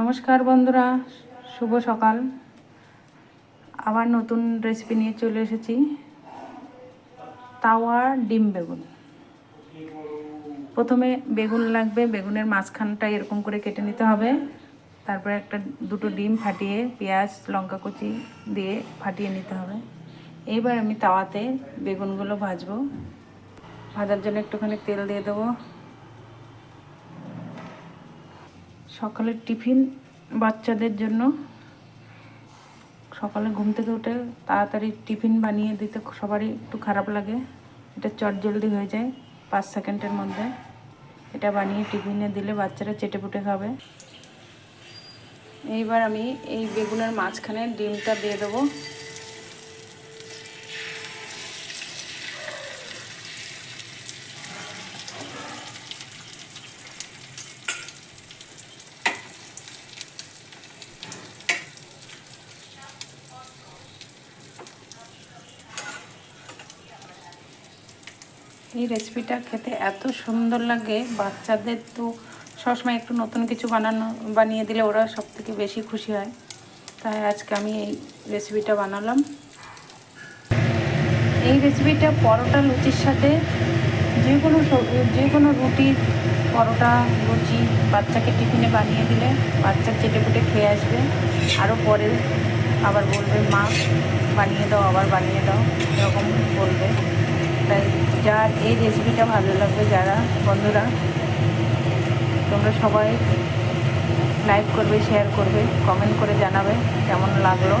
নমস্কার বন্ধুরা, শুভ সকাল। আবার নতুন রেসিপি নিয়ে চলে এসেছি। তাওয়া ডিম বেগুন। প্রথমে বেগুন লাগবে, বেগুনের মাঝখানটা এরকম করে কেটে নিতে হবে। তারপরে দুটো ডিম ফাটিয়ে পেঁয়াজ লঙ্কা কুচি দিয়ে ফাটিয়ে নিতে হবে। এইবার আমি তাওয়াতে বেগুনগুলো ভাজবো। ভাজার জন্য একটুখানি তেল দিয়ে দেবো। সকালের টিফিন বাচ্চাদের জন্য, সকালে ঘুম থেকে উঠে তাড়াতাড়ি টিফিন বানিয়ে দিতে সবারই একটু খারাপ লাগে। এটা চটজলদি হয়ে যায় 5 সেকেন্ডের মধ্যে। এটা বানিয়ে টিফিনে দিলে বাচ্চারা চেটেপুটে খাবে। এইবার আমি এই বেগুনের মাঝখানে ডিমটা দিয়ে দেবো। এই রেসিপিটা খেতে এত সুন্দর লাগে, বাচ্চাদের তো সবসময় একটু নতুন কিছু বানিয়ে দিলে ওরা সব থেকে বেশি খুশি হয়। তাই আজকে আমি এই রেসিপিটা বানালাম। এই রেসিপিটা পরোটা লুচির সাথে যে কোনো রুটি, পরোটা, লুচি বাচ্চাকে টিফিনে বানিয়ে দিলে বাচ্চা চেটেপুটে খেয়ে আসবে। আরও পরে আবার বলবে মা বানিয়ে দাও, আবার বানিয়ে দাও, এরকম বলবে। তাই যার এই রেসিপিটা ভালো লাগবে, যারা বন্ধুরা তোমরা সবাই লাইক করবে, শেয়ার করবে, কমেন্ট করে জানাবে কেমন লাগলো।